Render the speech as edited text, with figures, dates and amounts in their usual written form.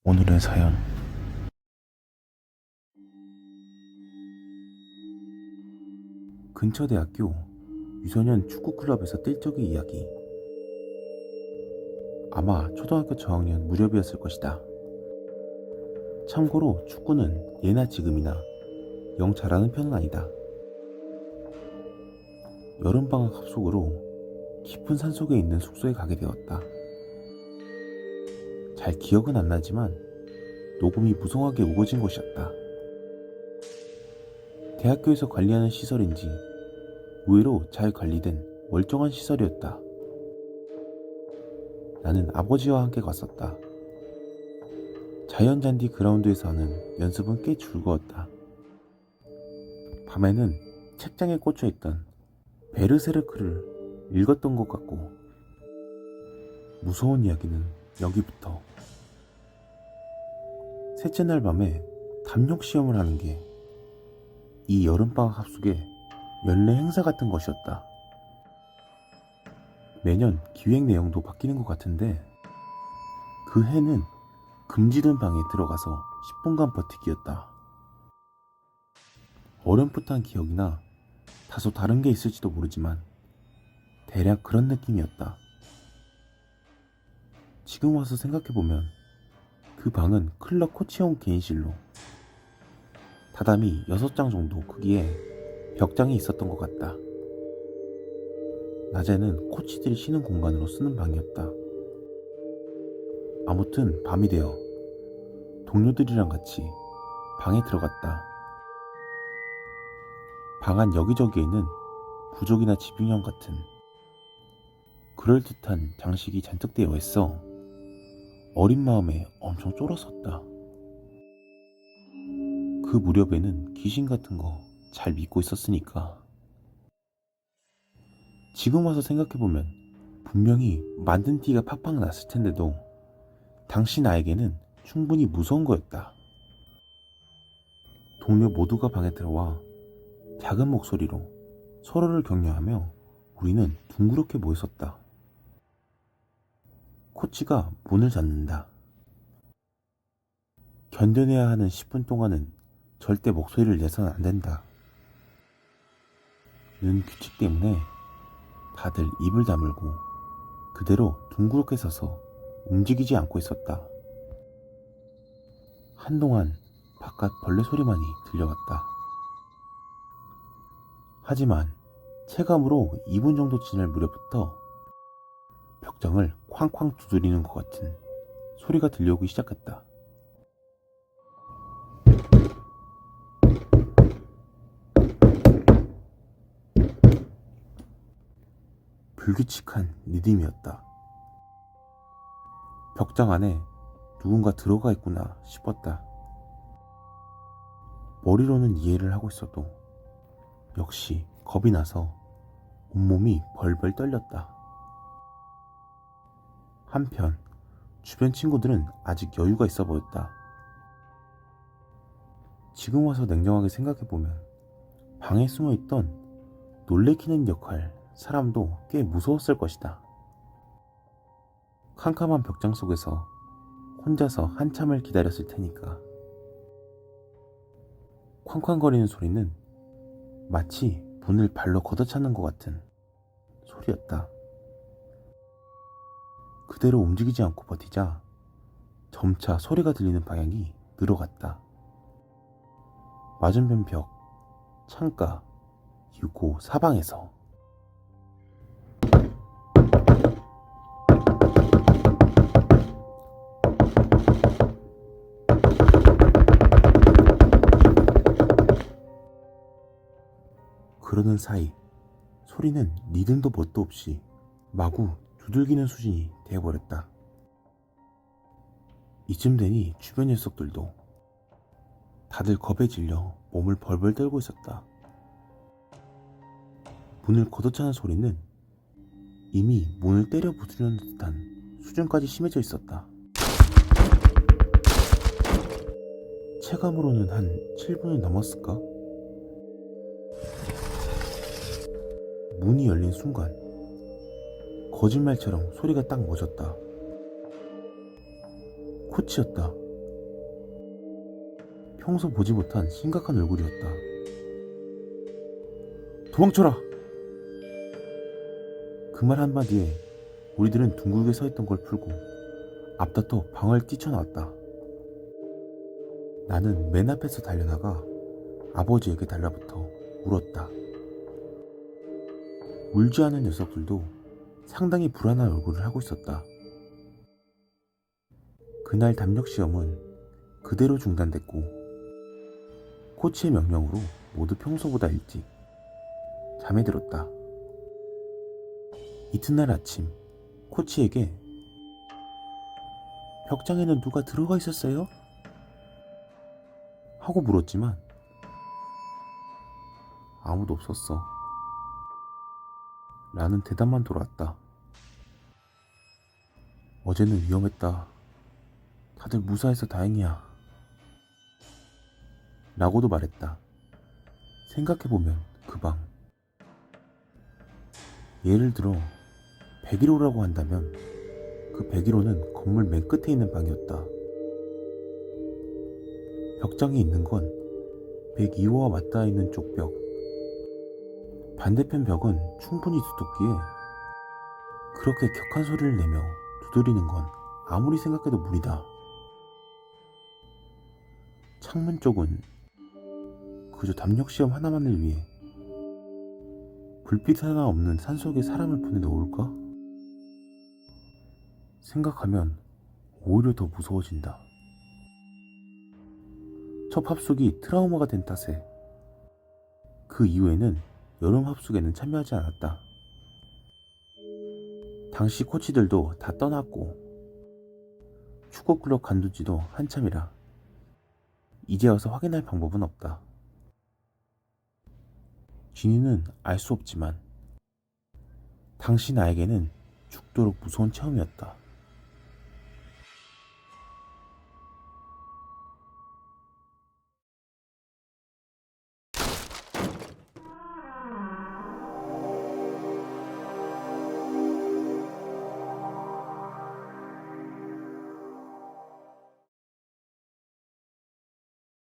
오늘의 사연. 근처 대학교 유소년 축구클럽에서 뛸 적의 이야기. 아마 초등학교 저학년 무렵이었을 것이다. 참고로 축구는 예나 지금이나 영 잘하는 편은 아니다. 여름방학 합숙으로 깊은 산속에 있는 숙소에 가게 되었다. 잘 기억은 안 나지만 녹음이 무성하게 우거진 것이었다. 대학교에서 관리하는 시설인지 의외로 잘 관리된 멀쩡한 시설이었다. 나는 아버지와 함께 갔었다. 자연잔디 그라운드에서 하는 연습은 꽤 즐거웠다. 밤에는 책장에 꽂혀있던 베르세르크를 읽었던 것 같고, 무서운 이야기는 여기부터. 셋째 날 밤에 담력 시험을 하는 게 이 여름방학 합숙의 연례 행사 같은 것이었다. 매년 기획 내용도 바뀌는 것 같은데, 그 해는 금지된 방에 들어가서 10분간 버티기였다. 어렴풋한 기억이나 다소 다른 게 있을지도 모르지만 대략 그런 느낌이었다. 지금 와서 생각해보면 그 방은 클럽 코치용 개인실로 다다미 6장 정도 크기의 벽장이 있었던 것 같다. 낮에는 코치들이 쉬는 공간으로 쓰는 방이었다. 아무튼 밤이 되어 동료들이랑 같이 방에 들어갔다. 방 안 여기저기에는 부족이나 집중형 같은 그럴듯한 장식이 잔뜩 되어 있어 어린 마음에 엄청 쫄았었다. 그 무렵에는 귀신 같은 거 잘 믿고 있었으니까. 지금 와서 생각해보면 분명히 만든 티가 팍팍 났을 텐데도 당시 나에게는 충분히 무서운 거였다. 동료 모두가 방에 들어와 작은 목소리로 서로를 격려하며 우리는 둥그렇게 모였었다. 코치가 문을 닫는다. 견뎌내야 하는 10분 동안은 절대 목소리를 내서는 안 된다. 는 규칙 때문에 다들 입을 다물고 그대로 둥그렇게 서서 움직이지 않고 있었다. 한동안 바깥 벌레 소리만이 들려왔다. 하지만 체감으로 2분 정도 지날 무렵부터 벽장을 쾅쾅 두드리는 것 같은 소리가 들려오기 시작했다. 불규칙한 리듬이었다. 벽장 안에 누군가 들어가 있구나 싶었다. 머리로는 이해를 하고 있어도 역시 겁이 나서 온몸이 벌벌 떨렸다. 한편 주변 친구들은 아직 여유가 있어 보였다. 지금 와서 냉정하게 생각해보면 방에 숨어있던 놀래키는 역할 사람도 꽤 무서웠을 것이다. 캄캄한 벽장 속에서 혼자서 한참을 기다렸을 테니까. 쾅쾅거리는 소리는 마치 문을 발로 걷어차는 것 같은 소리였다. 그대로 움직이지 않고 버티자 점차 소리가 들리는 방향이 늘어갔다. 맞은편 벽, 창가, 유고 사방에서. 그러는 사이 소리는 리듬도 뭣도 없이 마구 두들기는 수준이 되어버렸다. 이쯤 되니 주변 녀석들도 다들 겁에 질려 몸을 벌벌 떨고 있었다. 문을 걷어차는 소리는 이미 문을 때려 부수려는 듯한 수준까지 심해져 있었다. 체감으로는 한 7분이 넘었을까? 문이 열린 순간 거짓말처럼 소리가 딱 멎었다. 코치였다. 평소 보지 못한 심각한 얼굴이었다. 도망쳐라! 그 말 한마디에 우리들은 둥글게 서 있던 걸 풀고 앞다퉈 방을 뛰쳐나왔다. 나는 맨 앞에서 달려나가 아버지에게 달라붙어 울었다. 울지 않은 녀석들도 상당히 불안한 얼굴을 하고 있었다. 그날 담력 시험은 그대로 중단됐고 코치의 명령으로 모두 평소보다 일찍 잠에 들었다. 이튿날 아침 코치에게 벽장에는 누가 들어가 있었어요? 하고 물었지만 아무도 없었어. 라는 대답만 돌아왔다. 어제는 위험했다. 다들 무사해서 다행이야. 라고도 말했다. 생각해보면 그 방, 예를 들어 101호라고 한다면 그 101호는 건물 맨 끝에 있는 방이었다. 벽장에 있는 건 102호와 맞닿아 있는 쪽 벽. 반대편 벽은 충분히 두텁기에 그렇게 격한 소리를 내며 두드리는 건 아무리 생각해도 무리다. 창문 쪽은 그저 담력 시험 하나만을 위해 불빛 하나 없는 산속에 사람을 보내놓을까? 생각하면 오히려 더 무서워진다. 첫 합숙이 트라우마가 된 탓에 그 이후에는 여름 합숙에는 참여하지 않았다. 당시 코치들도 다 떠났고 축구클럽 간둔지도 한참이라 이제 와서 확인할 방법은 없다. 진이는 알 수 없지만 당시 나에게는 죽도록 무서운 체험이었다.